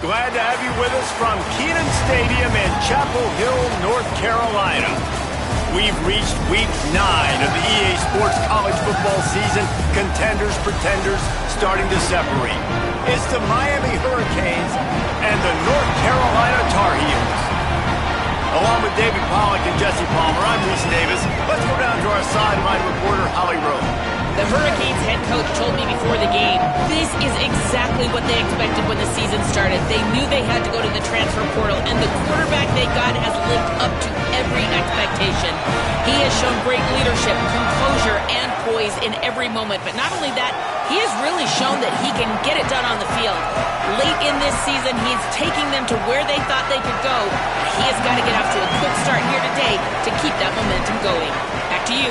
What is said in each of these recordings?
Glad to have you with us from Kenan Stadium in Chapel Hill, North Carolina. We've reached week 9 of the EA Sports college football season. Contenders, pretenders, starting to separate. It's the Miami Hurricanes and the North Carolina Tar Heels. Along with David Pollack and Jesse Palmer, I'm Reese Davis. Let's go down to our sideline reporter, Holly Rowe. The Hurricanes head coach told me before the game, this is exactly what they expected when the season started. They knew they had to go to the transfer portal, and the quarterback they got has lived up to every expectation. He has shown great leadership, composure, and poise in every moment. But not only that, he has really shown that he can get it done on the field. Late in this season, he's taking them to where they thought they could go. He has got to get off to a quick start here today to keep that momentum going. Back to you.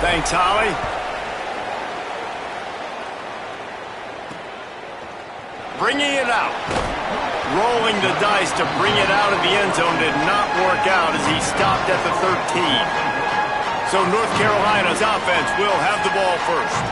Thanks, Holly. Bringing it out. Rolling the dice to bring it out of the end zone did not work out as he stopped at the 13. So North Carolina's offense will have the ball first.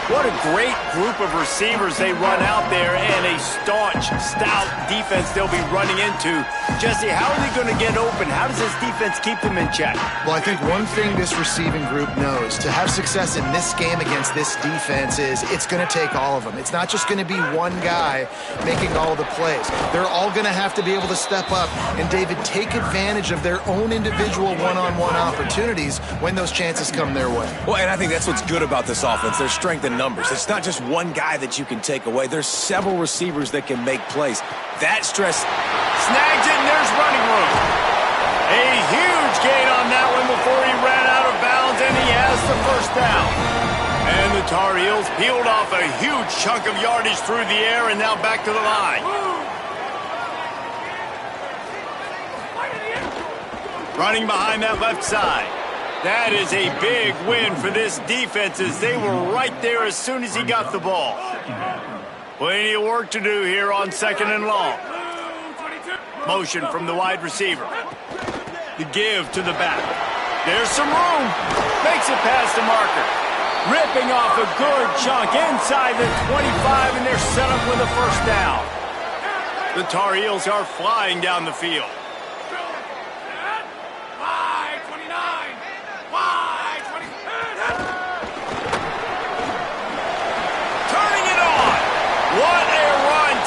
What a great group of receivers they run out there, and a staunch, stout defense they'll be running into. Jesse, how are they going to get open? How does this defense keep them in check? Well, I think one thing this receiving group knows to have success in this game against this defense is it's going to take all of them. It's not just going to be one guy making all the plays. They're all going to have to be able to step up and, David, take advantage of their own individual one-on-one opportunities when those chances come their way. Well, and I think that's what's good about this offense. There's strength in numbers. It's not just one guy that you can take away. There's several receivers that can make plays. That stress snags it, and there's running room. A huge gain on that one before he ran out of bounds, and he has the first down. And the Tar Heels peeled off a huge chunk of yardage through the air, and now back to the line. Running behind that left side. That is a big win for this defense as they were right there as soon as he got the ball. Plenty of work to do here on 2nd and long. Motion from the wide receiver. The give to the back. There's some room. Makes it past the marker. Ripping off a good chunk inside the 25, and they're set up with a first down. The Tar Heels are flying down the field.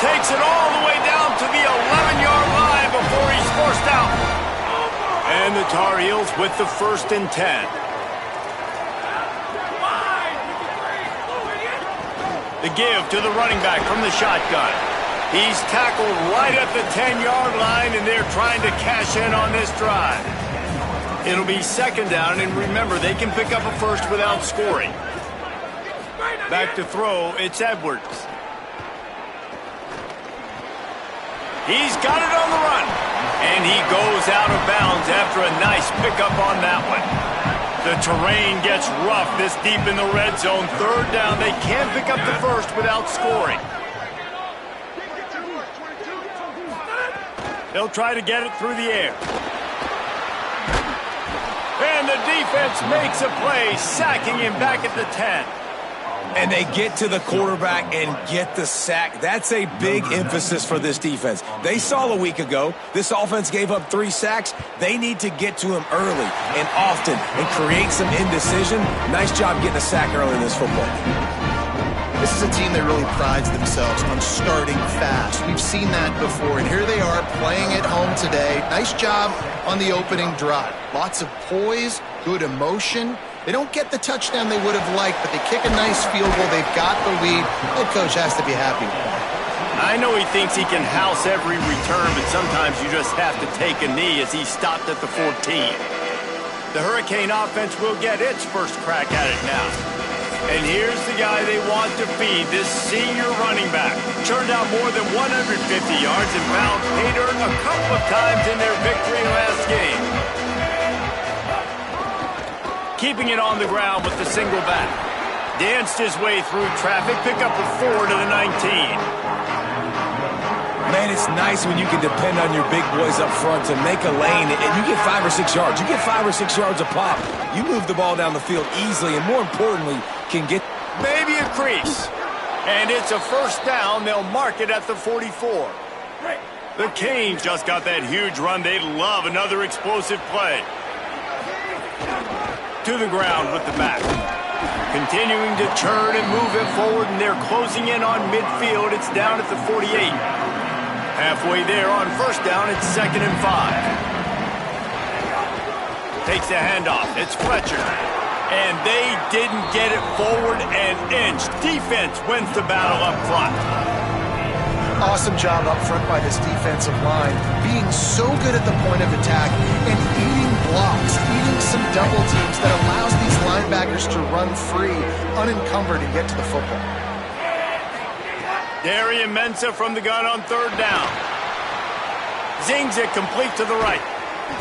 Takes it all the way down to the 11-yard line before he's forced out. And the Tar Heels with the 1st and 10. The give to the running back from the shotgun. He's tackled right at the 10-yard line, and they're trying to cash in on this drive. It'll be 2nd down, and remember, they can pick up a first without scoring. Back to throw, it's Edwards. He's got it on the run, and he goes out of bounds after a nice pickup on that one. The terrain gets rough this deep in the red zone. 3rd down, they can't pick up the first without scoring. They'll try to get it through the air. And the defense makes a play, sacking him back at the 10. and they get to the quarterback and get the sack. That's a big emphasis for this defense. They saw a week ago this offense gave up 3 sacks. They need to get to him early and often and create some indecision. Nice job getting a sack early in this football. This is a team that really prides themselves on starting fast. We've seen that before, and here they are playing at home today. Nice job on the opening drive. Lots of poise, good emotion. They don't get the touchdown they would have liked, but they kick a nice field goal. They've got the lead. Head coach has to be happy with that. I know he thinks he can house every return, but sometimes you just have to take a knee as he stopped at the 14. The Hurricane offense will get its first crack at it now. And here's the guy they want to feed, this senior running back. Churned out more than 150 yards and found pay dirt a couple of times in their victory last game. Keeping it on the ground with the single back. Danced his way through traffic, pick up a 4 to the 19. Man, it's nice when you can depend on your big boys up front to make a lane, and you get 5 or 6 yards. You get 5 or 6 yards a pop. You move the ball down the field easily, and more importantly, can get maybe a crease. And it's a first down. They'll mark it at the 44. The Canes just got that huge run. They'd love another explosive play. To the ground with the back. Continuing to turn and move it forward, and they're closing in on midfield. It's down at the 48. Halfway there on first down, it's 2nd and 5. Takes a handoff. It's Fletcher. And they didn't get it forward an inch. Defense wins the battle up front. Awesome job up front by this defensive line, being so good at the point of attack and eating blocks, eating some double teams that allows these linebackers to run free, unencumbered, and get to the football. Darian Mensah from the gun on 3rd down. Zings it complete to the right.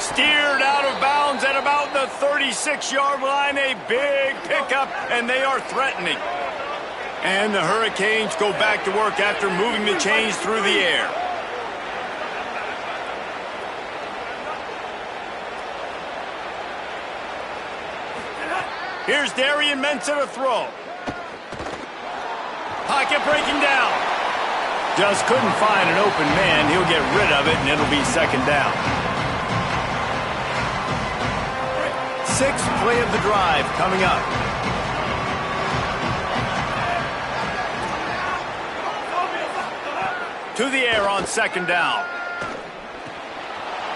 Steered out of bounds at about the 36-yard line. A big pickup, and they are threatening. And the Hurricanes go back to work after moving the chains through the air. Here's Darian Mensah to throw. Pocket breaking down. Just couldn't find an open man. He'll get rid of it, and it'll be 2nd down. 6th play of the drive coming up. To the air on 2nd down.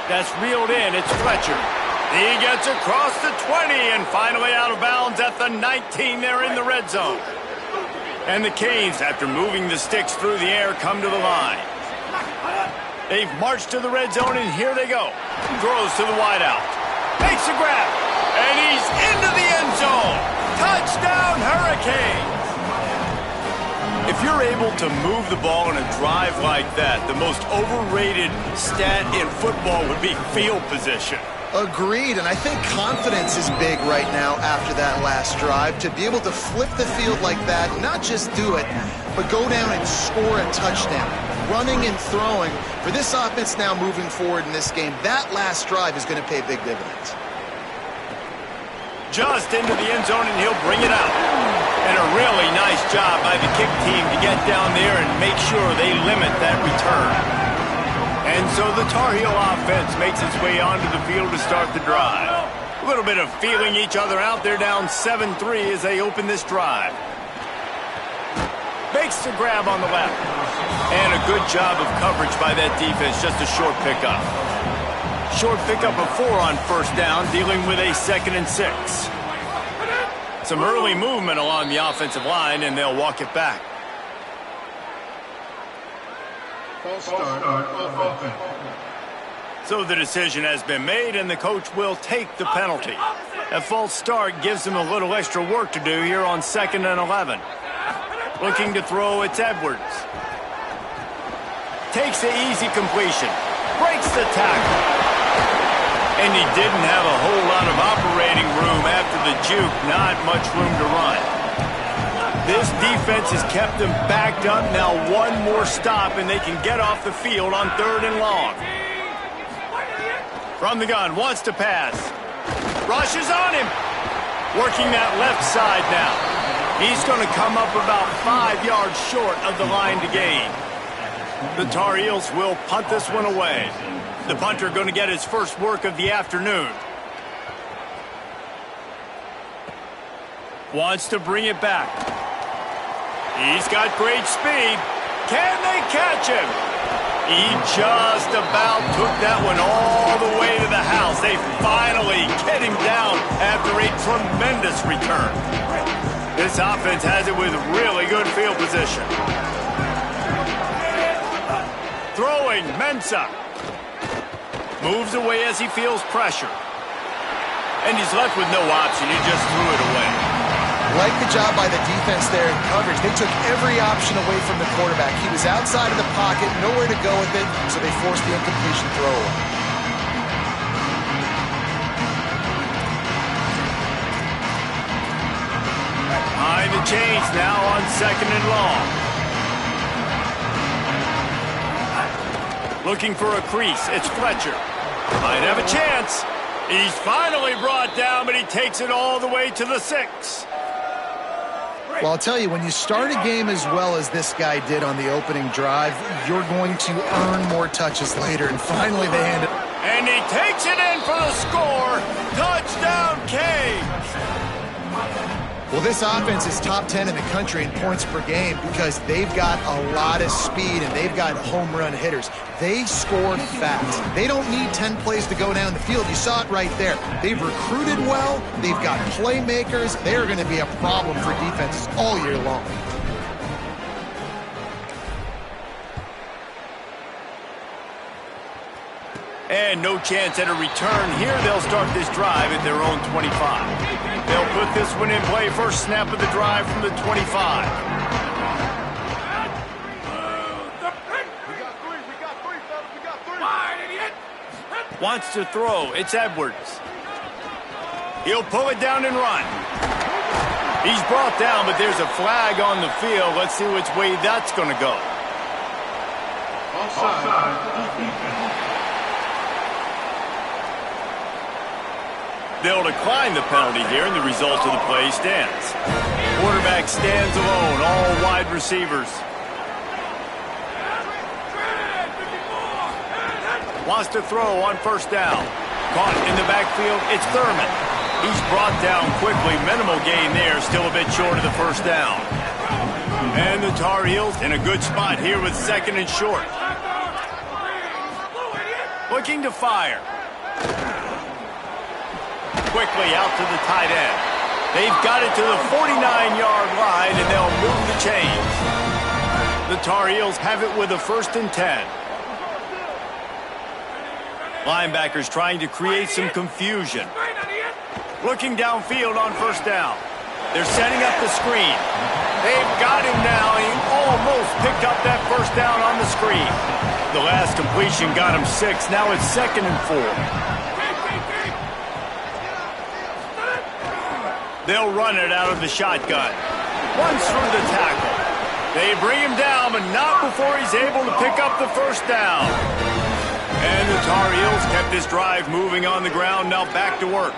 That's reeled in. It's Fletcher. He gets across the 20 and finally out of bounds at the 19. They're in the red zone. And the Canes, after moving the sticks through the air, come to the line. They've marched to the red zone, and here they go. Throws to the wideout. Makes a grab. And he's into the end zone. Touchdown, Hurricanes. If you're able to move the ball in a drive like that, the most overrated stat in football would be field position. Agreed, and I think confidence is big right now after that last drive. To be able to flip the field like that, not just do it, but go down and score a touchdown. Running and throwing. For this offense now moving forward in this game, that last drive is going to pay big dividends. Just into the end zone, and he'll bring it out. And a really nice job by the kick team to get down there and make sure they limit that return. And so the Tar Heel offense makes its way onto the field to start the drive. A little bit of feeling each other out. They're down 7-3 as they open this drive. Makes the grab on the left. And a good job of coverage by that defense. Just a short pickup. Short pickup of 4 on first down, dealing with a 2nd and 6. Some early movement along the offensive line, and they'll walk it back. So the decision has been made, and the coach will take the penalty. A false start gives them a little extra work to do here on 2nd and 11. Looking to throw, it's Edwards. Takes the easy completion. Breaks the tackle. And he didn't have a whole lot of operating room after the juke. Not much room to run. This defense has kept them backed up. Now one more stop, and they can get off the field on 3rd and long. From the gun, wants to pass. Rushes on him. Working that left side now. He's going to come up about 5 yards short of the line to gain. The Tar Heels will punt this one away. The punter going to get his first work of the afternoon. Wants to bring it back. He's got great speed. Can they catch him? He just about took that one all the way to the house. They finally get him down after a tremendous return. This offense has it with really good field position. Throwing, Mensah. Moves away as he feels pressure. And he's left with no option. He just threw it away. Like the job by the defense there in coverage. They took every option away from the quarterback. He was outside of the pocket, nowhere to go with it, so they forced the incompletion throw away. Behind the chains now on 2nd and long. Looking for a crease. It's Fletcher. Might have a chance. He's finally brought down, but he takes it all the way to the 6. Well, I'll tell you, when you start a game as well as this guy did on the opening drive, you're going to earn more touches later. And finally, they hand it. And he takes it in for the score. Touchdown, Canes. Well, this offense is top 10 in the country in points per game because they've got a lot of speed and they've got home run hitters. They score fast. They don't need 10 plays to go down the field. You saw it right there. They've recruited well. They've got playmakers. They're going to be a problem for defenses all year long. And no chance at a return here. They'll start this drive at their own 25. They'll put this one in play. First snap of the drive from the 25. Wants to throw. It's Edwards. He'll pull it down and run. He's brought down, but there's a flag on the field. Let's see which way that's going to go. They'll decline the penalty here, and the result of the play stands. Quarterback stands alone, all wide receivers. Wants to throw on first down. Caught in the backfield, it's Thurman. He's brought down quickly, minimal gain there, still a bit short of the first down. And the Tar Heels in a good spot here with second and short. Looking to fire. Quickly out to the tight end. They've got it to the 49-yard line, and they'll move the chains. The Tar Heels have it with a 1st and 10. Linebackers trying to create some confusion. Looking downfield on first down. They're setting up the screen. They've got him now. He almost picked up that first down on the screen. The last completion got him 6. Now it's 2nd and 4. They'll run it out of the shotgun. Once through the tackle. They bring him down, but not before he's able to pick up the first down. And the Tar Heels kept this drive moving on the ground, now back to work.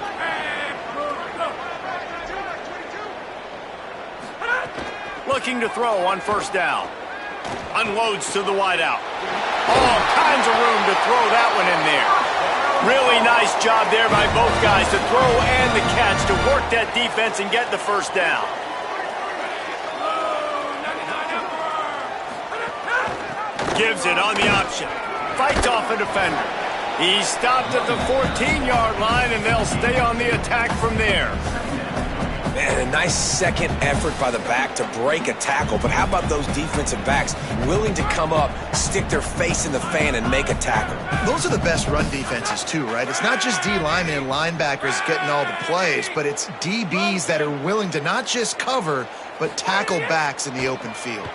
Looking to throw on first down. Unloads to the wideout. All kinds of room to throw that one in there. Really nice job there by both guys to throw and the catch to work that defense and get the first down. Gives it on the option. Fights off a defender. He's stopped at the 14-yard line, and they'll stay on the attack from there. Man, a nice second effort by the back to break a tackle. But how about those defensive backs willing to come up, stick their face in the fan, and make a tackle? Those are the best run defenses, too, right? It's not just D linemen and linebackers getting all the plays, but it's DBs that are willing to not just cover, but tackle backs in the open field.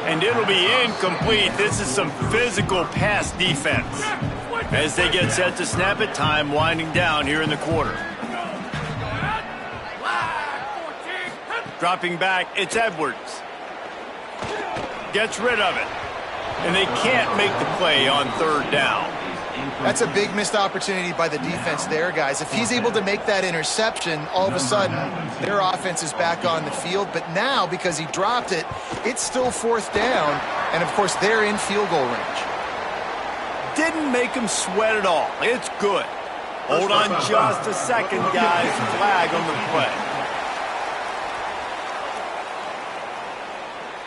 And it'll be incomplete. This is some physical pass defense. As they get set to snap it, time winding down here in the quarter. Dropping back, it's Edwards. Gets rid of it. And they can't make the play on 3rd down. That's a big missed opportunity by the defense there, guys. If he's able to make that interception, all of a sudden, their offense is back on the field. But now, because he dropped it, it's still 4th down. And, of course, they're in field goal range. Didn't make him sweat at all. It's good. Hold on just a second, guys. Flag on the play.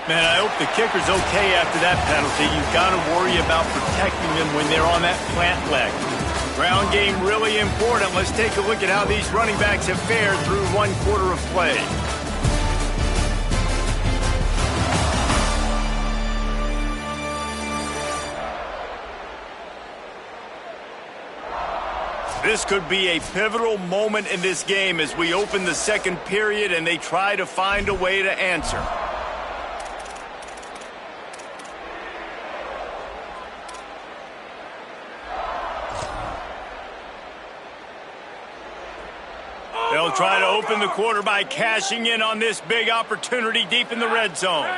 Man, I hope the kicker's okay after that penalty. You've got to worry about protecting them when they're on that plant leg. Ground game really important. Let's take a look at how these running backs have fared through 1 quarter of play. This could be a pivotal moment in this game as we open the 2nd period and they try to find a way to answer. They'll try to open the quarter by cashing in on this big opportunity deep in the red zone.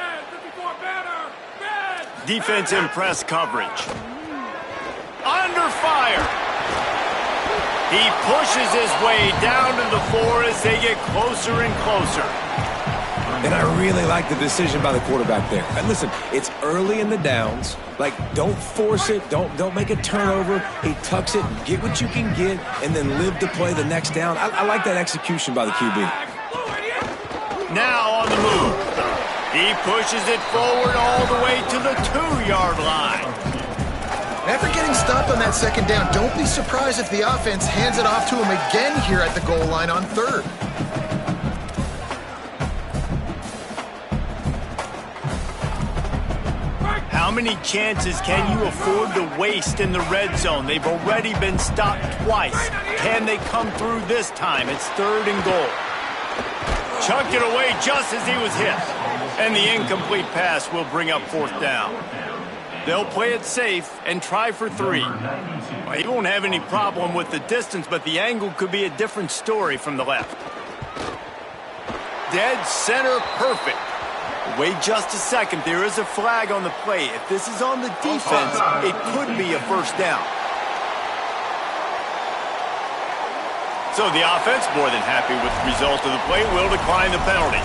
Defense in press coverage. Under fire. He pushes his way down to the floor as they get closer and closer. And I really like the decision by the quarterback there. And listen, it's early in the downs. Like, don't force it. Don't make a turnover. He tucks it, get what you can get, and then live to play the next down. I like that execution by the QB. Now on the move. He pushes it forward all the way to the 2-yard line. After getting stopped on that second down, don't be surprised if the offense hands it off to him again here at the goal line on third. How many chances can you afford to waste in the red zone? They've already been stopped twice. Can they come through this time? It's 3rd and goal. Chucked it away just as he was hit. And the incomplete pass will bring up 4th down. They'll play it safe and try for 3. Well, he won't have any problem with the distance, but the angle could be a different story from the left. Dead center perfect. Wait just a second. There is a flag on the play. If this is on the defense, it could be a 1st down. So the offense, more than happy with the result of the play, will decline the penalty.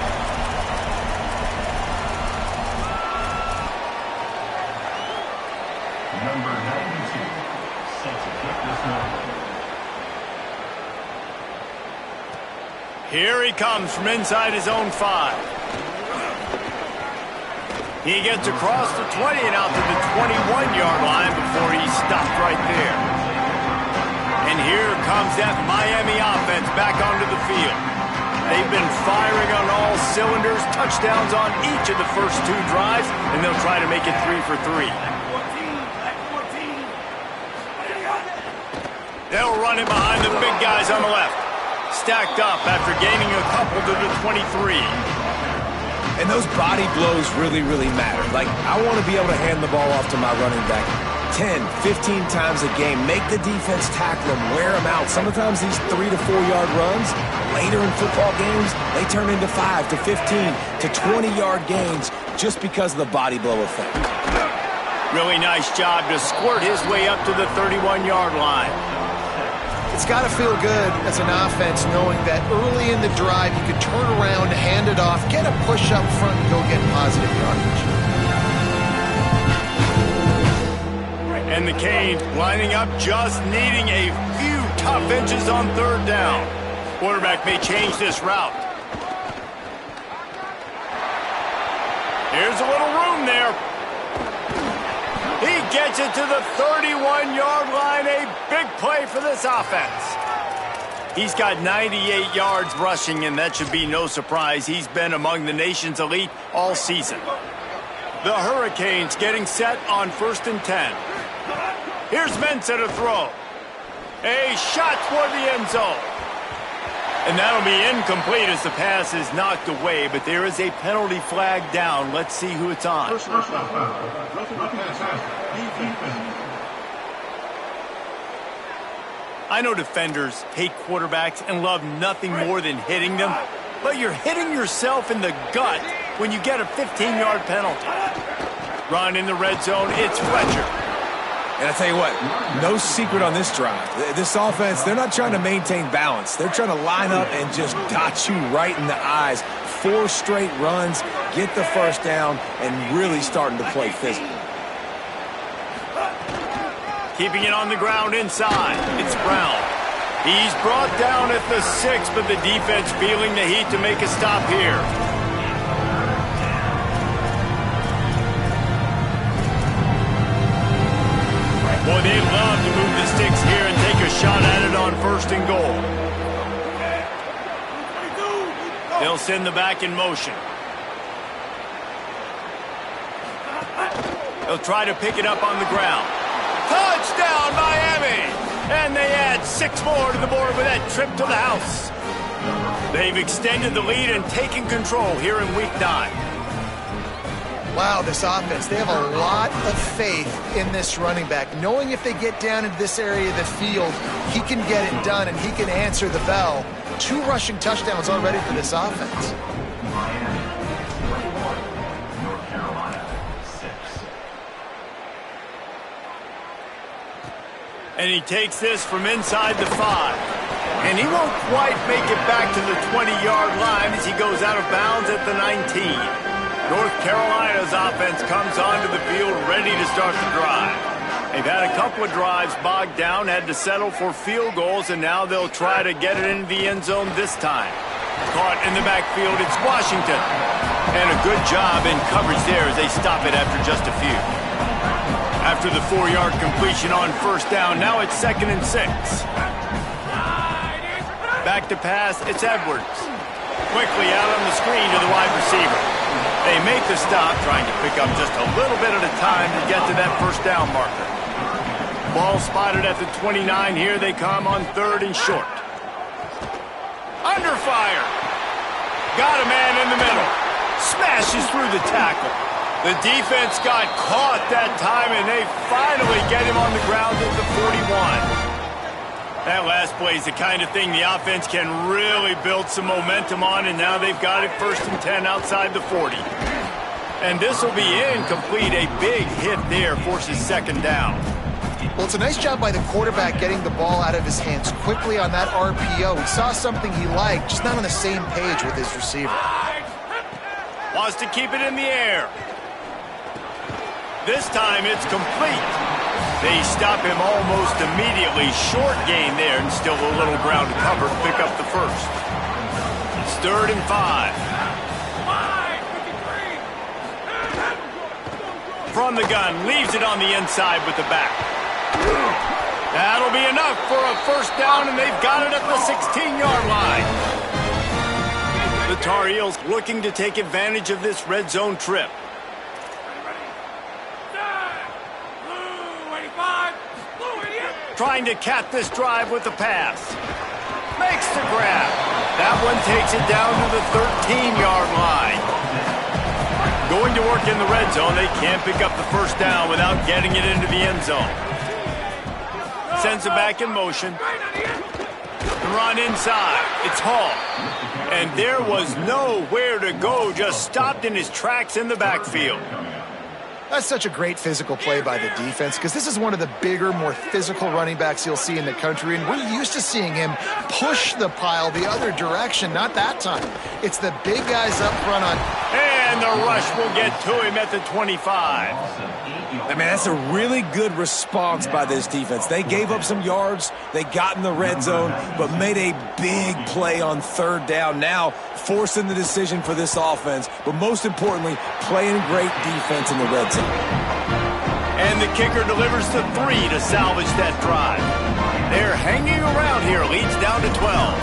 Number 92 set to kick this one. Here he comes from inside his own 5. He gets across the 20 and out to the 21-yard line before he's stopped right there. And here comes that Miami offense back onto the field. They've been firing on all cylinders, touchdowns on each of the first 2 drives, and they'll try to make it 3 for 3. They'll run it behind the big guys on the left. Stacked up after gaining a couple to the 23. And those body blows really, really matter. Like, I want to be able to hand the ball off to my running back 10, 15 times a game. Make the defense tackle them, wear them out. Sometimes these 3 to 4-yard runs, later in football games, they turn into 5 to 15 to 20-yard gains just because of the body blow effect. Really nice job to squirt his way up to the 31-yard line. It's got to feel good as an offense knowing that early in the drive you can turn around, hand it off, get a push up front, and go get positive yardage. And the Canes lining up, just needing a few tough inches on 3rd down. Quarterback may change this route. Here's a little room there. He gets it to the 31-yard line. A big play for this offense. He's got 98 yards rushing, and that should be no surprise. He's been among the nation's elite all season. The Hurricanes getting set on 1st and 10. Here's Mensah to throw. A shot toward the end zone. And that'll be incomplete as the pass is knocked away, but there is a penalty flag down. Let's see who it's on. I know defenders hate quarterbacks and love nothing more than hitting them, but you're hitting yourself in the gut when you get a 15-yard penalty. Run in the red zone, it's Fletcher. And I tell you what, no secret on this drive. This offense, they're not trying to maintain balance. They're trying to line up and just dot you right in the eyes. 4 straight runs, get the 1st down, and really starting to play physical. Keeping it on the ground inside, it's Brown. He's brought down at the 6, but the defense feeling the heat to make a stop here. Boy, they love to move the sticks here and take a shot at it on 1st and goal. They'll send the back in motion. They'll try to pick it up on the ground. Touchdown, Miami! And they add 6 more to the board with that trip to the house. They've extended the lead and taken control here in Week 9. Wow, this offense, they have a lot of faith in this running back, knowing if they get down into this area of the field, he can get it done and he can answer the bell. 2 rushing touchdowns already for this offense. Miami 21, North Carolina 6. And he takes this from inside the 5. And he won't quite make it back to the 20-yard line as he goes out of bounds at the 19. North Carolina's offense comes onto the field ready to start the drive. They've had a couple of drives bogged down, had to settle for field goals, and now they'll try to get it into the end zone this time. Caught in the backfield, it's Washington. And a good job in coverage there as they stop it after just a few. After the 4-yard completion on first down, now it's 2nd and 6. Back to pass, it's Edwards. Quickly out on the screen to the wide receiver. They make the stop, trying to pick up just a little bit at a time to get to that first down marker. Ball spotted at the 29. Here they come on 3rd and short. Under fire. Got a man in the middle. Smashes through the tackle. The defense got caught that time, and they finally get him on the ground at the 41. That last play is the kind of thing the offense can really build some momentum on, and now they've got it 1st and 10 outside the 40. And this will be incomplete. A big hit there forces 2nd down. Well, it's a nice job by the quarterback getting the ball out of his hands quickly on that RPO. He saw something he liked, just not on the same page with his receiver. Wants to keep it in the air. This time it's complete. They stop him almost immediately. Short gain there, and still a little ground to cover to pick up the first. It's 3rd and 5. From the gun, leaves it on the inside with the back. That'll be enough for a first down, and they've got it at the 16-yard line. The Tar Heels looking to take advantage of this red zone trip. Trying to cap this drive with the pass. Makes the grab. That one takes it down to the 13-yard line. Going to work in the red zone. They can't pick up the first down without getting it into the end zone. Sends it back in motion. The run inside. It's Hall. And there was nowhere to go. Just stopped in his tracks in the backfield. That's such a great physical play by the defense, because this is one of the bigger, more physical running backs you'll see in the country, and we're used to seeing him push the pile the other direction. Not that time. It's the big guys up front on... And the rush will get to him at the 25. I mean, that's a really good response by this defense. They gave up some yards, they got in the red zone, but made a big play on 3rd down. Now, forcing the decision for this offense, but most importantly, playing great defense in the red zone. And the kicker delivers the 3 to salvage that drive. They're hanging around here. Leads down to 12.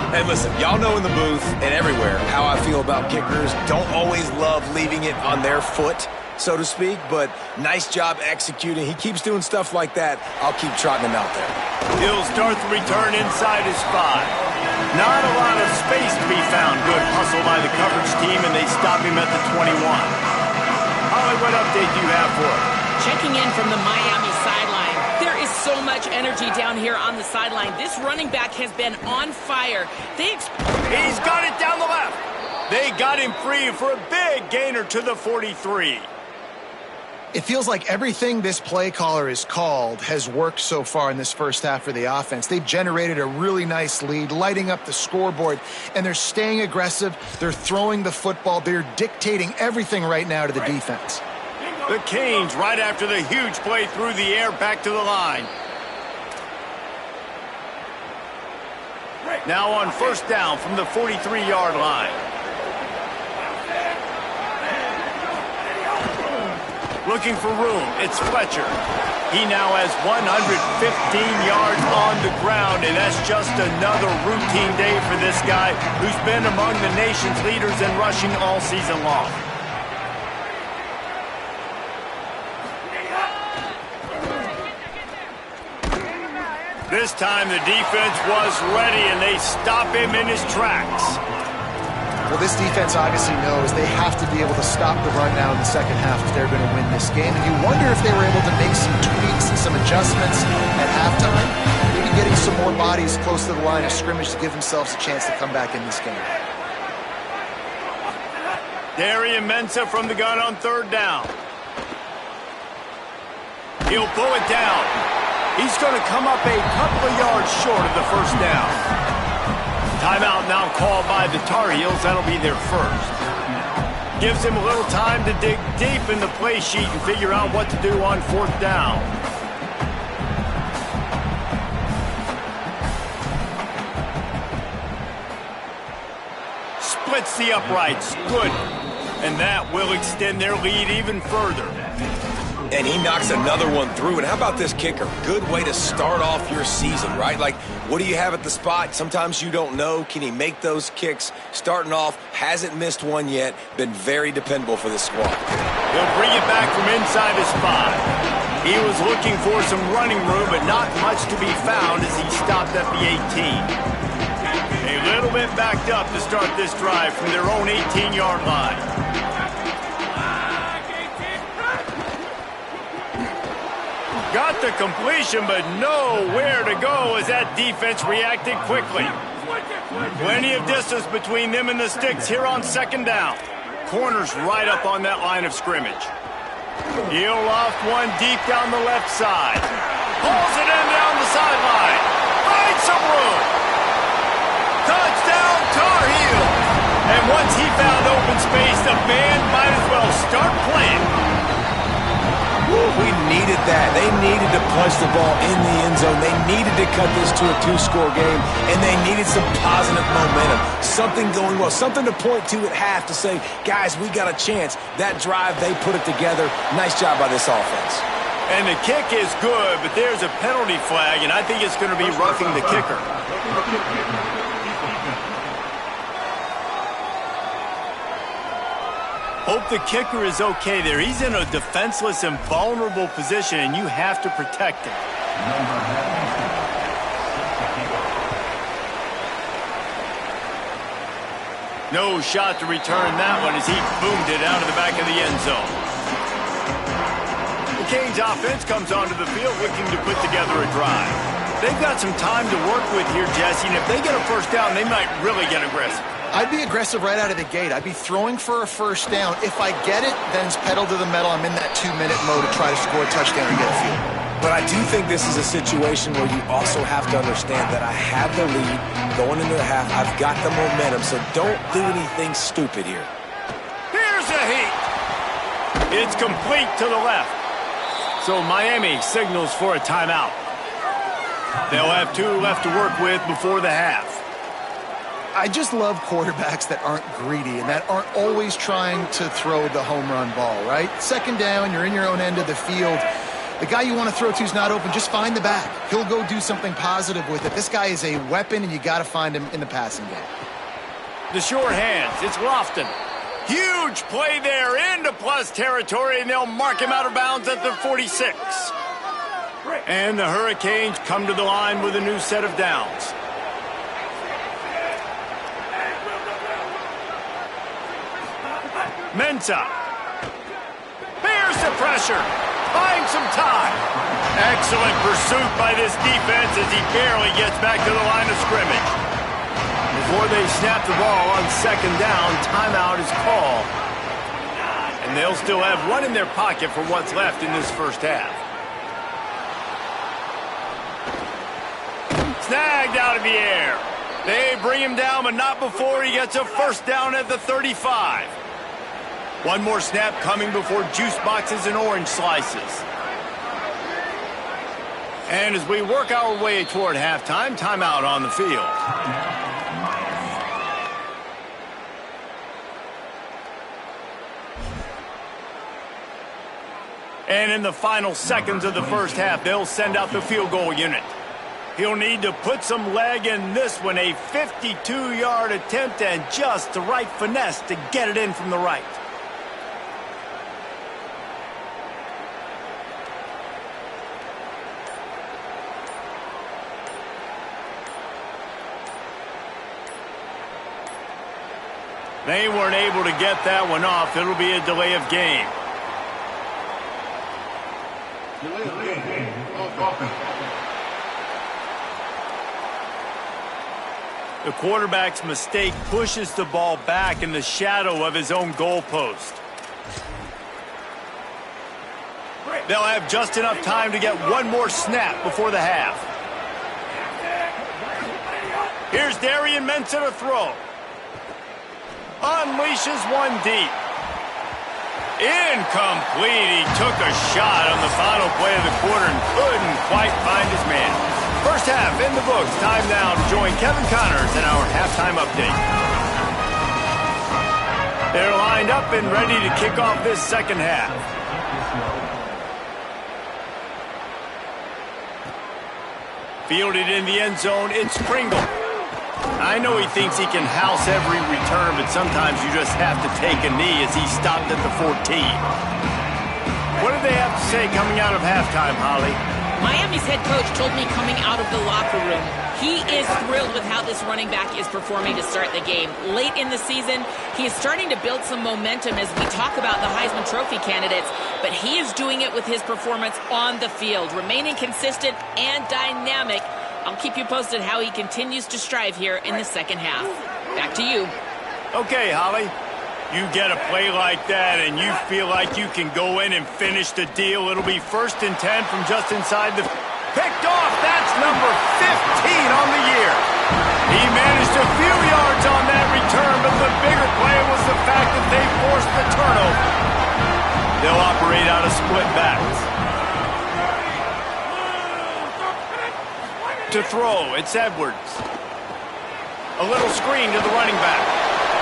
Hey, listen, y'all know in the booth and everywhere how I feel about kickers. Don't always love leaving it on their foot, so to speak, but nice job executing. He keeps doing stuff like that. I'll keep trotting him out there. He'll start the return inside his 5. Not a lot of space to be found. Good hustle by the coverage team, and they stop him at the 21. Holly, what update do you have for him? Checking in from the Miami sideline. There is so much energy down here on the sideline. This running back has been on fire. He's got it down the left. They got him free for a big gainer to the 43. It feels like everything this play caller has called has worked so far in this first half for the offense. They've generated a really nice lead, lighting up the scoreboard, and they're staying aggressive. They're throwing the football. They're dictating everything right now to the defense. The Canes right after the huge play through the air back to the line. Now on first down from the 43-yard line. Looking for room, it's Fletcher. He now has 115 yards on the ground, and that's just another routine day for this guy who's been among the nation's leaders in rushing all season long. This time the defense was ready, and they stop him in his tracks. Well, this defense obviously knows they have to be able to stop the run now in the second half if they're going to win this game. And you wonder if they were able to make some tweaks and some adjustments at halftime, maybe getting some more bodies close to the line of scrimmage to give themselves a chance to come back in this game. Darian Mensah from the gun on third down. He'll pull it down. He's going to come up a couple of yards short of the first down. Timeout now called by the Tar Heels. That'll be their first. Gives him a little time to dig deep in the play sheet and figure out what to do on fourth down. Splits the uprights. Good. And that will extend their lead even further. And he knocks another one through. And how about this kicker? Good way to start off your season, right? Like, what do you have at the spot? Sometimes you don't know. Can he make those kicks? Starting off, hasn't missed one yet. Been very dependable for this squad. He'll bring it back from inside his 5. He was looking for some running room, but not much to be found as he stopped at the 18. A little bit backed up to start this drive from their own 18-yard line. Got the completion, but nowhere to go as that defense reacted quickly. Plenty of distance between them and the sticks here on second down. Corner's right up on that line of scrimmage. He'll loft one deep down the left side. Pulls it in down the sideline. Finds some room. Touchdown, Tar Heels. And once he found open space, the band might as well start playing. We needed that. They needed to punch the ball in the end zone. They needed to cut this to a 2-score game, and they needed some positive momentum. Something going well, something to point to at half to say, guys, we got a chance. That drive, they put it together. Nice job by this offense. And the kick is good, but there's a penalty flag, and I think it's going to be roughing the kicker. Hope the kicker is okay there. He's in a defenseless and vulnerable position, and you have to protect him. No shot to return that one as he boomed it out of the back of the end zone. The Canes offense comes onto the field looking to put together a drive. They've got some time to work with here, Jesse, and if they get a first down, they might really get aggressive. I'd be aggressive right out of the gate. I'd be throwing for a first down. If I get it, then it's pedal to the metal. I'm in that 2-minute mode to try to score a touchdown or get a field goal. But I do think this is a situation where you also have to understand that I have the lead going into the half. I've got the momentum, so don't do anything stupid here. Here's a heat. It's complete to the left. So Miami signals for a timeout. They'll have 2 left to work with before the half. I just love quarterbacks that aren't greedy and that aren't always trying to throw the home run ball, right? Second down, you're in your own end of the field. The guy you want to throw to is not open. Just find the back. He'll go do something positive with it. This guy is a weapon, and you got to find him in the passing game. The short hands. It's Lofton. Huge play there into plus territory, and they'll mark him out of bounds at the 46. And the Hurricanes come to the line with a new set of downs. Mensah. Bears the pressure. Finds some time. Excellent pursuit by this defense as he barely gets back to the line of scrimmage. Before they snap the ball on second down, timeout is called. And they'll still have one in their pocket for what's left in this first half. Snagged out of the air. They bring him down, but not before he gets a first down at the 35. One more snap coming before juice boxes and orange slices. And as we work our way toward halftime, timeout on the field. And in the final seconds of the first half, they'll send out the field goal unit. He'll need to put some leg in this one, a 52-yard attempt and just the right finesse to get it in from the right. They weren't able to get that one off. It'll be a delay of game. The quarterback's mistake pushes the ball back in the shadow of his own goalpost. They'll have just enough time to get one more snap before the half. Here's Darian Mensah to throw. Unleashes one deep. Incomplete. He took a shot on the final play of the quarter and couldn't quite find his man. First half in the books. Time now to join Kevin Connors in our halftime update. They're lined up and ready to kick off this second half. Fielded in the end zone, it's Pringle. I know he thinks he can house every return, but sometimes you just have to take a knee as he stopped at the 14. What do they have to say coming out of halftime, Holly? Miami's head coach told me coming out of the locker room, he is thrilled with how this running back is performing to start the game. Late in the season, he is starting to build some momentum as we talk about the Heisman Trophy candidates, but he is doing it with his performance on the field, remaining consistent and dynamic. I'll keep you posted how he continues to strive here in the second half. Back to you. Okay, Holly. You get a play like that and you feel like you can go in and finish the deal. It'll be 1st and 10 from just inside the... Picked off! That's number 15 on the year. He managed a few yards on that return, but the bigger play was the fact that they forced the turnover. They'll operate out of split backs. To throw, it's Edwards. A little screen to the running back.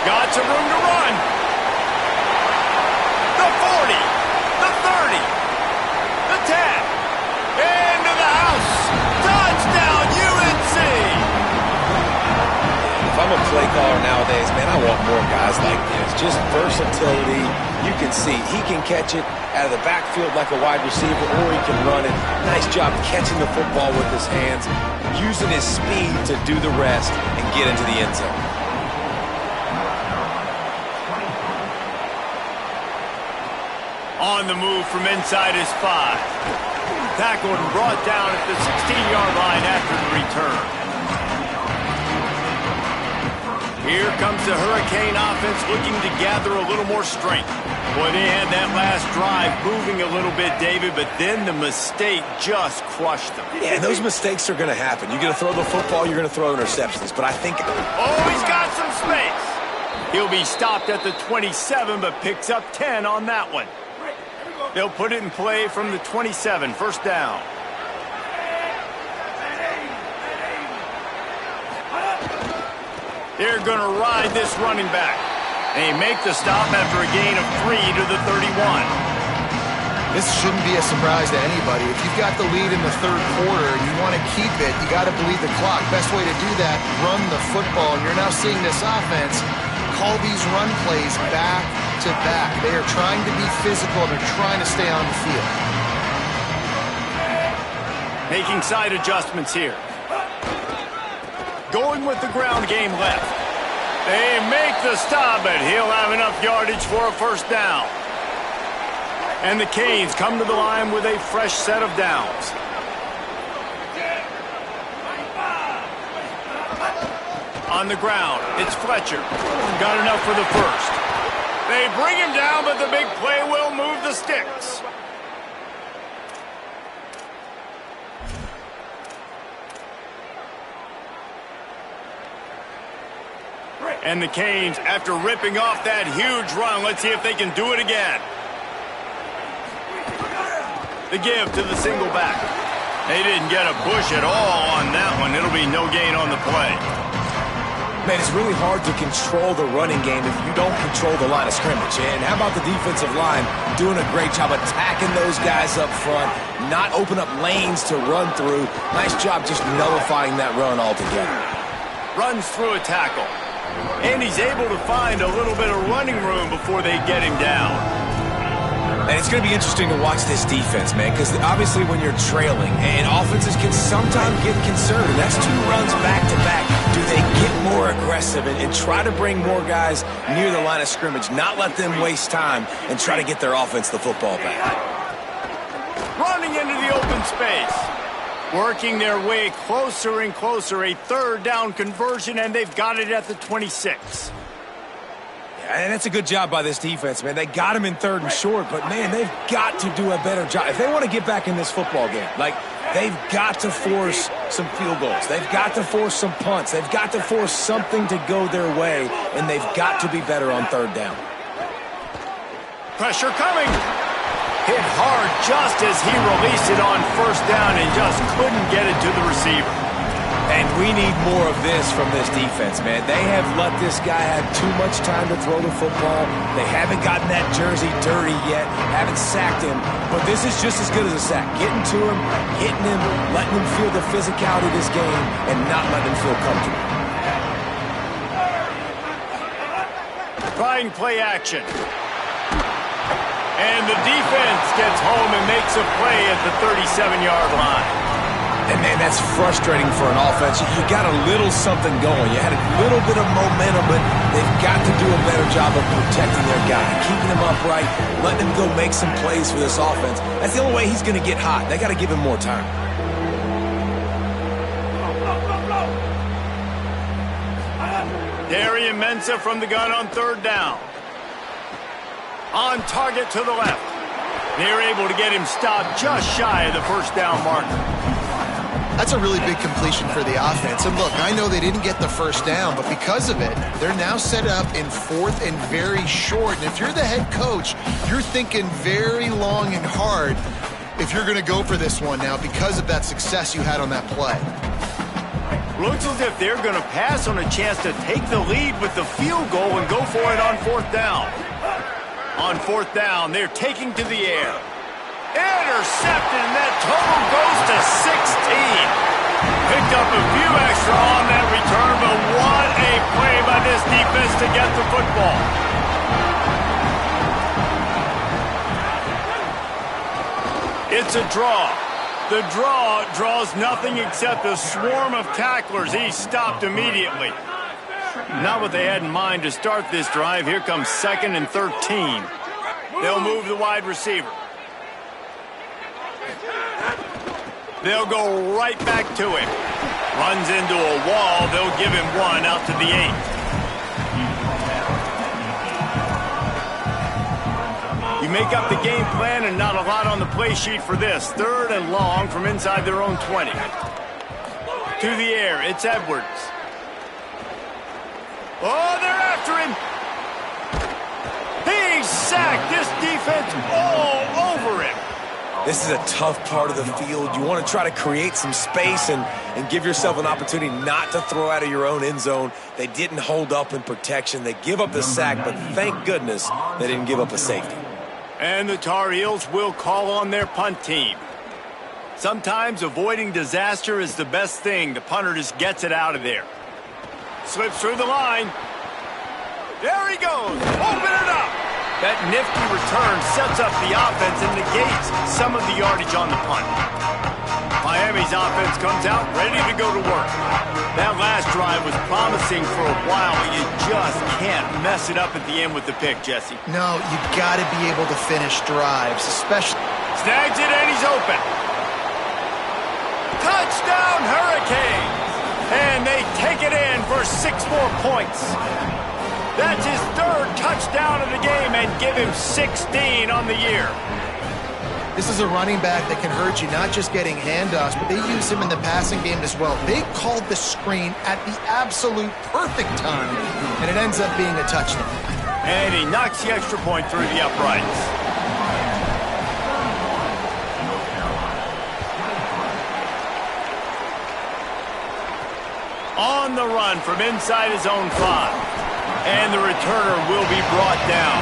Got some room to run. The 40, the 30, the 10, into the house. Touchdown, UNC! If I'm a play caller nowadays, man, I want more guys like this. Just versatility. You can see he can catch it out of the backfield like a wide receiver, or he can run it. Nice job catching the football with his hands, using his speed to do the rest and get into the end zone. On the move from inside his 5. Tackled and brought down at the 16-yard line after the return. Here comes the Hurricane offense looking to gather a little more strength. Boy, they had that last drive moving a little bit, David, but then the mistake just crushed them. Yeah, and those mistakes are going to happen. You're going to throw the football, you're going to throw interceptions, but I think... Oh, he's got some space. He'll be stopped at the 27, but picks up 10 on that one. They'll put it in play from the 27, first down. They're going to ride this running back. They make the stop after a gain of 3 to the 31. This shouldn't be a surprise to anybody. If you've got the lead in the third quarter and you want to keep it, you got to bleed the clock. Best way to do that, run the football. And you're now seeing this offense call these run plays back to back. They are trying to be physical. They're trying to stay on the field. Making side adjustments here. Going with the ground game left. They make the stop, but he'll have enough yardage for a first down. And the Canes come to the line with a fresh set of downs. On the ground, it's Fletcher. Got enough for the first. They bring him down, but the big play will move the sticks. And the Canes, after ripping off that huge run, let's see if they can do it again. The give to the single back. They didn't get a push at all on that one. It'll be no gain on the play. Man, it's really hard to control the running game if you don't control the line of scrimmage. And how about the defensive line doing a great job attacking those guys up front, not open up lanes to run through. Nice job just nullifying that run altogether. Runs through a tackle. And he's able to find a little bit of running room before they get him down. And it's going to be interesting to watch this defense, man, because obviously when you're trailing, and offenses can sometimes get concerned, and that's 2 runs back-to-back. Do they get more aggressive and try to bring more guys near the line of scrimmage, not let them waste time, and try to get their offense the football back? Running into the open space. Working their way closer and closer. A third down conversion, and they've got it at the 26. And that's a good job by this defense, man. They got him in 3rd and short, but, man, they've got to do a better job. If they want to get back in this football game, they've got to force some field goals. They've got to force some punts. They've got to force something to go their way, and they've got to be better on 3rd down. Pressure coming. Hit hard just as he released it on 1st down and just couldn't get it to the receiver. And we need more of this from this defense, man. They have let this guy have too much time to throw the football. They haven't gotten that jersey dirty yet, haven't sacked him. But this is just as good as a sack. Getting to him, hitting him, letting him feel the physicality of this game, and not letting him feel comfortable. Trying play action. And the defense gets home and makes a play at the 37-yard line. And, man, that's frustrating for an offense. You got a little something going. You had a little bit of momentum, but they've got to do a better job of protecting their guy, keeping him upright, letting him go make some plays for this offense. That's the only way he's going to get hot. They got to give him more time. Darian Mensah from the gun on 3rd down. On target to the left. They're able to get him stopped just shy of the 1st down marker. That's a really big completion for the offense. And look, I know they didn't get the 1st down, but because of it, they're now set up in 4th and very short. And if you're the head coach, you're thinking very long and hard if you're going to go for this one now because of that success you had on that play. Looks as if they're going to pass on a chance to take the lead with the field goal and go for it on 4th down. On 4th down, they're taking to the air. Intercepted, and that total goes to 16. Picked up a few extra on that return, but what a play by this defense to get the football. It's a draw. The draw draws nothing except a swarm of tacklers. He's stopped immediately. Not what they had in mind to start this drive. Here comes 2nd and 13. They'll move the wide receiver. They'll go right back to him. Runs into a wall. They'll give him 1 out to the 8. You make up the game plan and not a lot on the play sheet for this. 3rd and long from inside their own 20. To the air, it's Edwards. Oh, they're after him. He's sacked. This defense all over him. This is a tough part of the field. You want to try to create some space and give yourself an opportunity not to throw out of your own end zone. They didn't hold up in protection. They give up the sack, but thank goodness they didn't give up a safety. And the Tar Heels will call on their punt team. Sometimes avoiding disaster is the best thing. The punter just gets it out of there. Slips through the line. There he goes. Open it up. That nifty return sets up the offense and negates some of the yardage on the punt. Miami's offense comes out ready to go to work. That last drive was promising for a while, but you just can't mess it up at the end with the pick, Jesse. No, you got to be able to finish drives, especially. Snags it and he's open. Touchdown Hurricanes! And they take it in for 6 more points. That's his 3rd touchdown of the game and give him 16 on the year. This is a running back that can hurt you, not just getting handoffs, but they use him in the passing game as well. They called the screen at the absolute perfect time, and it ends up being a touchdown. And he knocks the extra point through the uprights. On the run from inside his own 5. And the returner will be brought down.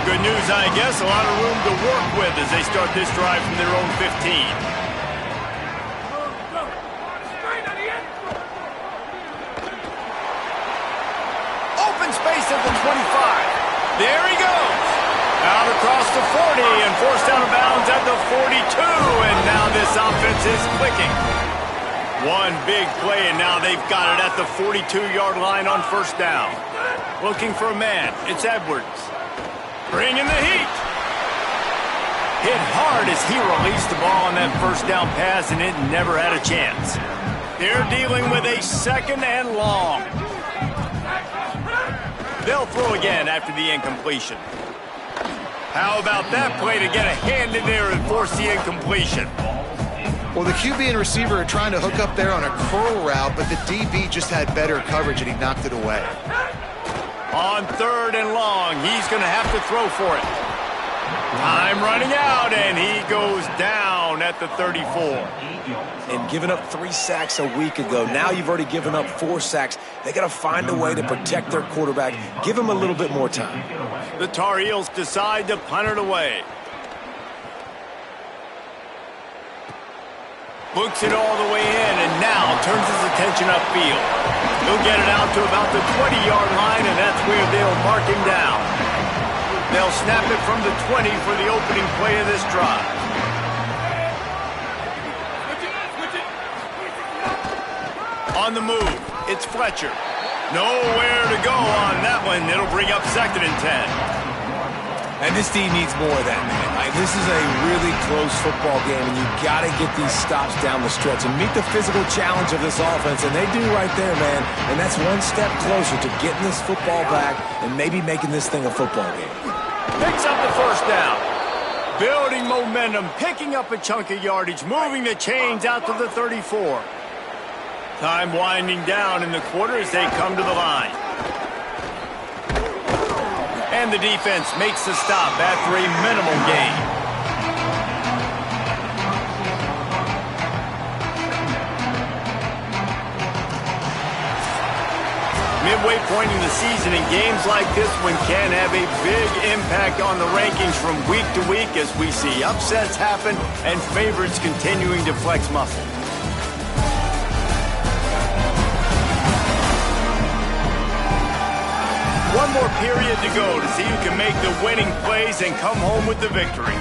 Good news, I guess. A lot of room to work with as they start this drive from their own 15. Open space at the 25. There he goes. Out across the 40 and forced out of bounds at the 42. And now this offense is clicking. One big play, and now they've got it at the 42-yard line on 1st down. Looking for a man. It's Edwards. Bringing the heat. Hit hard as he released the ball on that 1st down pass, and it never had a chance. They're dealing with a 2nd and long. They'll throw again after the incompletion. How about that play to get a hand in there and force the incompletion? Well, the QB and receiver are trying to hook up there on a curl route, but the DB just had better coverage and he knocked it away. On 3rd and long, he's going to have to throw for it. Time running out, and he goes down at the 34. And giving up 3 sacks a week ago, now you've already given up 4 sacks. They got to find a way to protect their quarterback. Give him a little bit more time. The Tar Heels decide to punt it away. Books it all the way in, and now turns his attention upfield. He'll get it out to about the 20-yard line, and that's where they'll mark him down. They'll snap it from the 20 for the opening play of this drive. On the move, it's Fletcher. Nowhere to go on that one. It'll bring up 2nd and 10. And this team needs more of that, man. This is a really close football game, and you've got to get these stops down the stretch and meet the physical challenge of this offense, and they do right there, man. And that's one step closer to getting this football back and maybe making this thing a football game. Picks up the 1st down. Building momentum, picking up a chunk of yardage, moving the chains out to the 34. Time winding down in the quarter as they come to the line. And the defense makes the stop after a minimal gain. Midway point in the season, and games like this one can have a big impact on the rankings from week to week as we see upsets happen and favorites continuing to flex muscle. One more period to go to see who can make the winning plays and come home with the victory.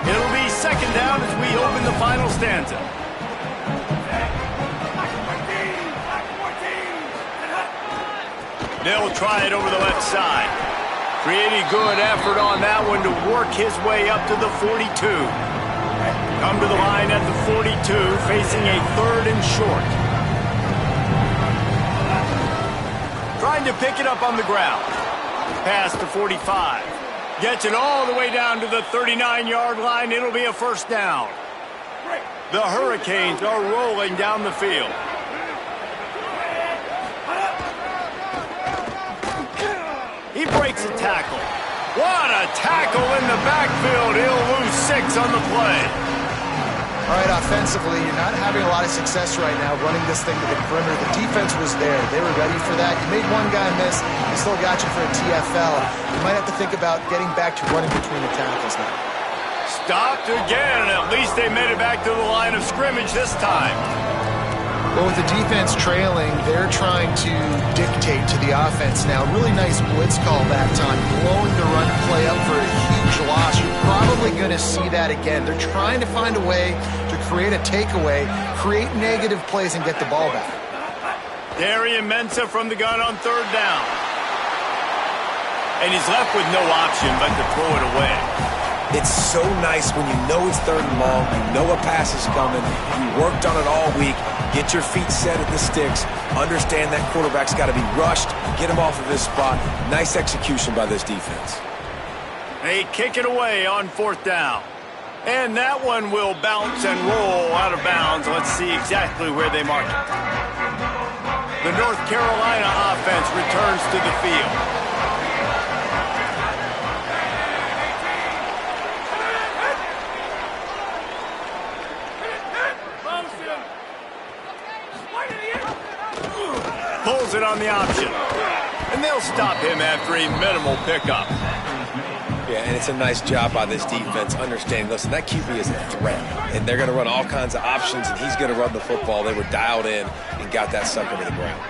It'll be 2nd down as we open the final stanza. They'll try it over the left side. Pretty good effort on that one to work his way up to the 42. Come to the line at the 42, facing a 3rd and short. Trying to pick it up on the ground. Past the 45. Gets it all the way down to the 39-yard line. It'll be a 1st down. The Hurricanes are rolling down the field. He breaks a tackle. What a tackle in the backfield. He'll lose 6 on the play. All right, offensively, you're not having a lot of success right now running this thing to the perimeter. The defense was there. They were ready for that. You made one guy miss. He still got you for a TFL. You might have to think about getting back to running between the tackles now. Stopped again. At least they made it back to the line of scrimmage this time. Well, with the defense trailing, they're trying to dictate to the offense now. Really nice blitz call that time, blowing the run play up for a huge loss. You're probably going to see that again. They're trying to find a way to create a takeaway, create negative plays, and get the ball back. Darian Mensah from the gun on 3rd down. And he's left with no option but to throw it away. It's so nice when you know it's 3rd and long, you know a pass is coming, you worked on it all week, get your feet set at the sticks, understand that quarterback's got to be rushed, get him off of his spot. Nice execution by this defense. They kick it away on 4th down. And that one will bounce and roll out of bounds. Let's see exactly where they mark it. The North Carolina offense returns to the field. Pulls it on the option. And they'll stop him after a minimal pickup. Yeah, and it's a nice job by this defense understanding, listen, that QB is a threat. And they're going to run all kinds of options, and he's going to run the football. They were dialed in and got that sucker to the ground.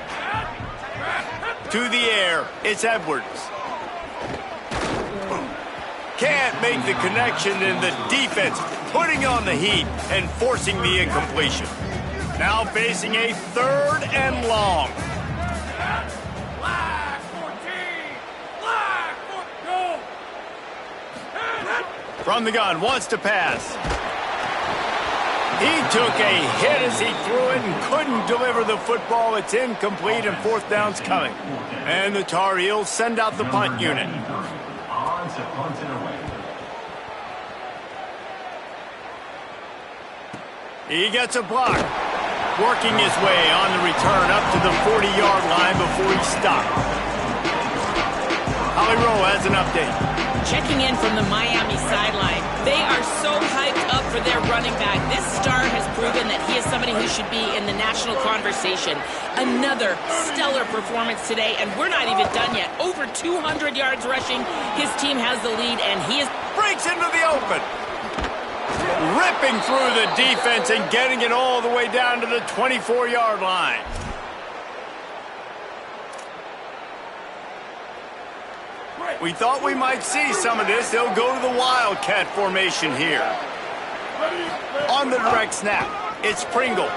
To the air, it's Edwards. Can't make the connection, and the defense putting on the heat and forcing the incompletion. Now facing a 3rd and long. From the gun, wants to pass. He took a hit as he threw it and couldn't deliver the football. It's incomplete and fourth down's coming. And the Tar Heels send out the punt unit. He gets a block. Working his way on the return up to the 40-yard line before he stopped. Holly Rowe has an update. Checking in from the Miami sideline. They are so hyped up for their running back. This star has proven that he is somebody who should be in the national conversation. Another stellar performance today, and we're not even done yet. Over 200 yards rushing. His team has the lead, and he is... Breaks into the open. Ripping through the defense and getting it all the way down to the 24-yard line. We thought we might see some of this. They'll go to the Wildcat formation here. On the direct snap, it's Pringle.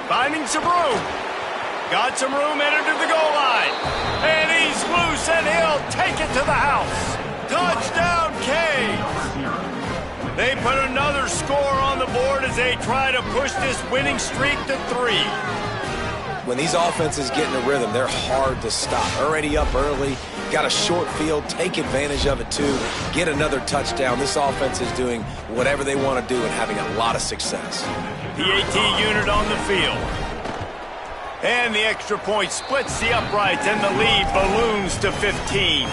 Finding some room. Got some room entered to the goal line. And he's loose, and he'll take it to the house. Touchdown, Canes. They put another score on the board as they try to push this winning streak to 3. When these offenses get in a rhythm, they're hard to stop. Already up early, got a short field, take advantage of it too, get another touchdown. This offense is doing whatever they want to do and having a lot of success. PAT unit on the field. And the extra point splits the uprights, and the lead balloons to 15.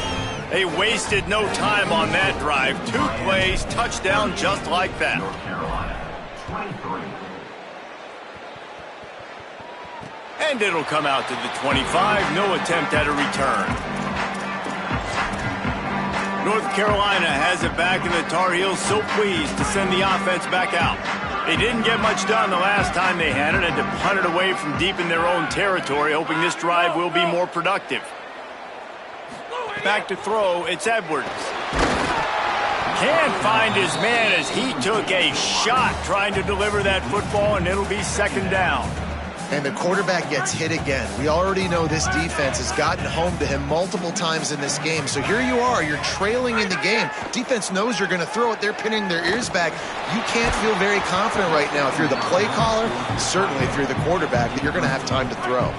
They wasted no time on that drive. 2 plays, touchdown just like that. And it'll come out to the 25. No attempt at a return. North Carolina has it back, and the Tar Heels so pleased to send the offense back out. They didn't get much done the last time they had it, and to punt it away from deep in their own territory, hoping this drive will be more productive. Back to throw, it's Edwards. Can't find his man as he took a shot trying to deliver that football, and it'll be second down. And the quarterback gets hit again. We already know this defense has gotten home to him multiple times in this game. So here you are, you're trailing in the game. Defense knows you're going to throw it. They're pinning their ears back. You can't feel very confident right now. If you're the play caller, certainly if you're the quarterback, that you're going to have time to throw.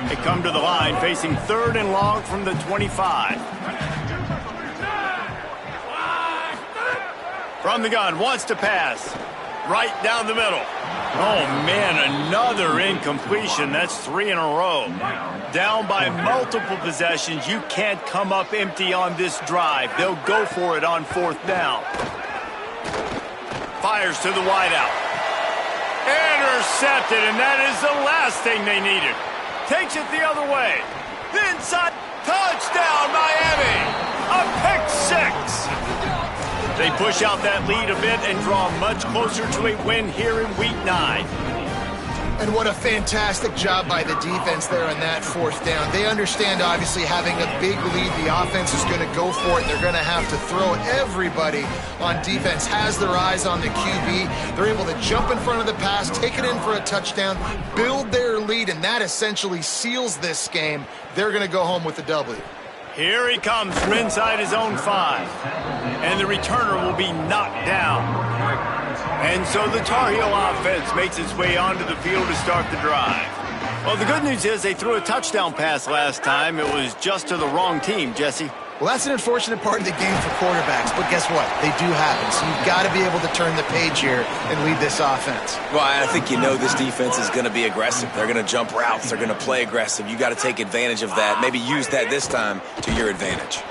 They come to the line facing 3rd and long from the 25. From the gun, wants to pass. Right down the middle. Oh, man, another incompletion. That's 3 in a row. Down by multiple possessions. You can't come up empty on this drive. They'll go for it on 4th down. Fires to the wideout. Intercepted, and that is the last thing they needed. Takes it the other way. Inside. Touchdown, Miami. A pick 6. They push out that lead a bit and draw much closer to a win here in Week 9. And what a fantastic job by the defense there on that 4th down. They understand, obviously, having a big lead. The offense is going to go for it. They're going to have to throw it. Everybody on defense has their eyes on the QB. They're able to jump in front of the pass, take it in for a touchdown, build their lead, and that essentially seals this game. They're going to go home with the W. Here he comes from inside his own 5. And the returner will be knocked down. And so the Tar Heel offense makes its way onto the field to start the drive. Well, the good news is they threw a touchdown pass last time. It was just to the wrong team, Jesse. Well, that's an unfortunate part of the game for quarterbacks, but guess what? They do happen, so you've got to be able to turn the page here and lead this offense. Well, I think you know this defense is going to be aggressive. They're going to jump routes. They're going to play aggressive. You got to take advantage of that. Maybe use that this time to your advantage.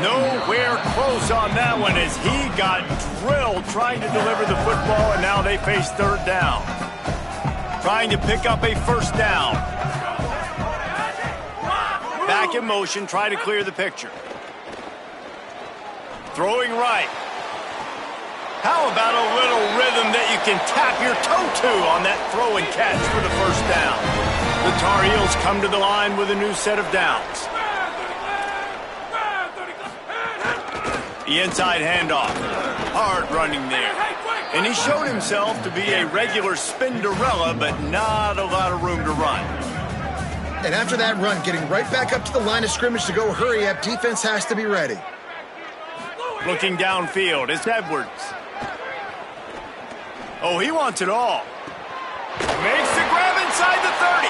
Nowhere close on that one as he got drilled trying to deliver the football, and now they face 3rd down. Trying to pick up a 1st down. Back in motion, try to clear the picture. Throwing right. How about a little rhythm that you can tap your toe to on that throw and catch for the 1st down? The Tar Heels come to the line with a new set of downs. The inside handoff. Hard running there. And he showed himself to be a regular Spinderella, but not a lot of room to run. And after that run, getting right back up to the line of scrimmage to go hurry up, defense has to be ready. Looking downfield, it's Edwards. Oh, he wants it all. Makes the grab inside the 30.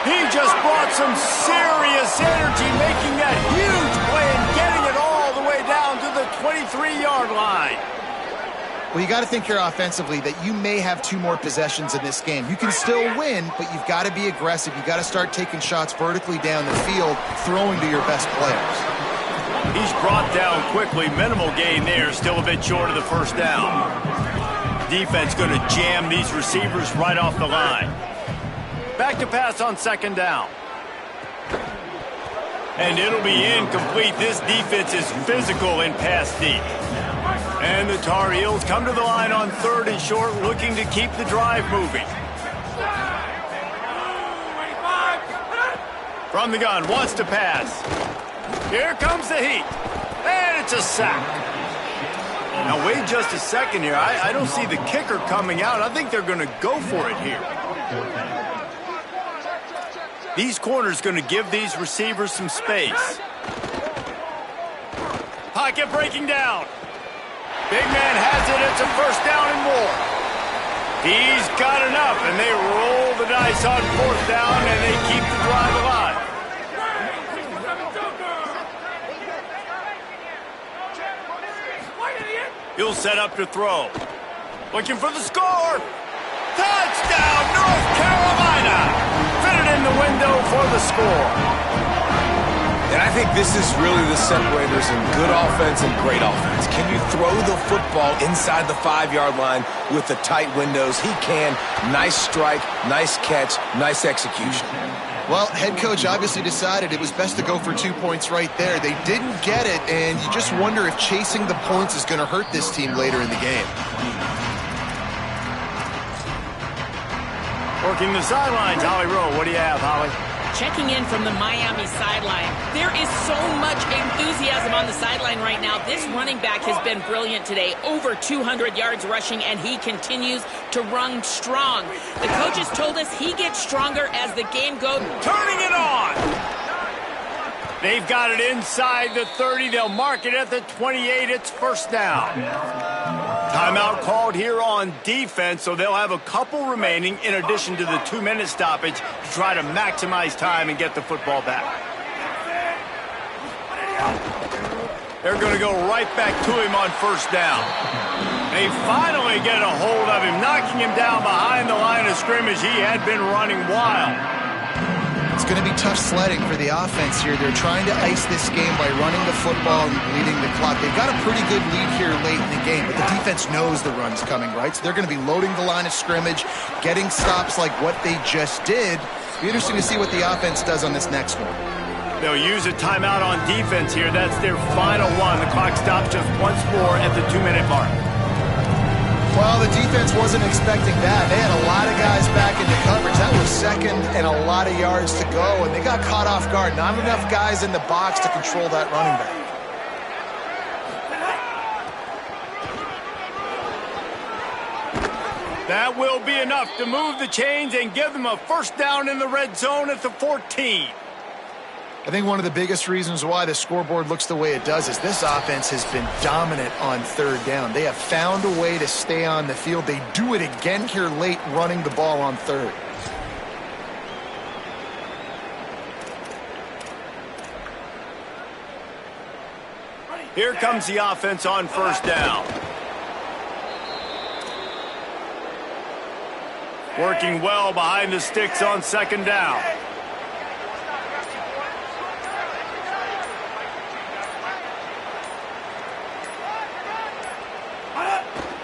He just brought some serious energy, making that huge play and getting it all the way down to the 23-yard line. Well, you got to think here offensively that you may have 2 more possessions in this game. You can still win, but you've got to be aggressive. You've got to start taking shots vertically down the field, throwing to your best players. He's brought down quickly. Minimal gain there, still a bit short of the first down. Defense going to jam these receivers right off the line. Back to pass on second down. And it'll be incomplete. This defense is physical in pass deep. And the Tar Heels come to the line on 3rd and short, looking to keep the drive moving. From the gun, wants to pass. Here comes the heat. And it's a sack. Now wait just a second here. I don't see the kicker coming out. I think they're going to go for it here. These corners going to give these receivers some space. Pocket breaking down. Big man has it. It's a first down and more. He's got enough, and they roll the dice on 4th down, and they keep the drive alive. He'll set up to throw. Looking for the score. Touchdown, North Carolina. Fitted in the window for the score. And I think this is really the separators in good offense and great offense. Can you throw the football inside the 5-yard line with the tight windows? He can. Nice strike, nice catch, nice execution. Well, head coach obviously decided it was best to go for 2 points right there. They didn't get it, and you just wonder if chasing the points is going to hurt this team later in the game. Working the sidelines, Holly Rowe. What do you have, Holly? Checking in from the Miami sideline. There is so much enthusiasm on the sideline right now. This running back has been brilliant today. Over 200 yards rushing, and he continues to run strong. The coaches told us he gets stronger as the game goes. Turning it on. They've got it inside the 30. They'll mark it at the 28. It's first down. Timeout called here on defense, so they'll have a couple remaining in addition to the 2-minute stoppage to try to maximize time and get the football back. They're going to go right back to him on first down. They finally get a hold of him, knocking him down behind the line of scrimmage. He had been running wild. It's going to be tough sledding for the offense here. They're trying to ice this game by running the football and bleeding the clock. They've got a pretty good lead here late in the game, but the defense knows the run's coming, right? So they're going to be loading the line of scrimmage, getting stops like what they just did. Be interesting to see what the offense does on this next one. They'll use a timeout on defense here. That's their final one. The clock stops just once more at the 2-minute mark. Well, the defense wasn't expecting that. They had a lot of guys back into coverage. That was second and a lot of yards to go, and they got caught off guard. Not enough guys in the box to control that running back. That will be enough to move the chains and give them a first down in the red zone at the 14. I think one of the biggest reasons why the scoreboard looks the way it does is this offense has been dominant on 3rd down. They have found a way to stay on the field. They do it again here late, running the ball on 3rd. Here comes the offense on first down. Working well behind the sticks on second down.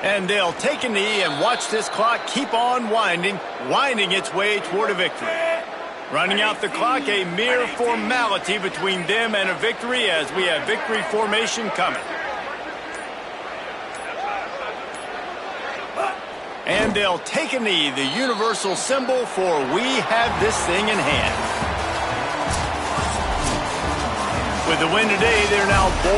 And they'll take a knee and watch this clock keep on winding its way toward a victory. Running out the clock, a mere formality between them and a victory as we have victory formation coming. And they'll take a knee, the universal symbol for we have this thing in hand. With the win today, they're now bold.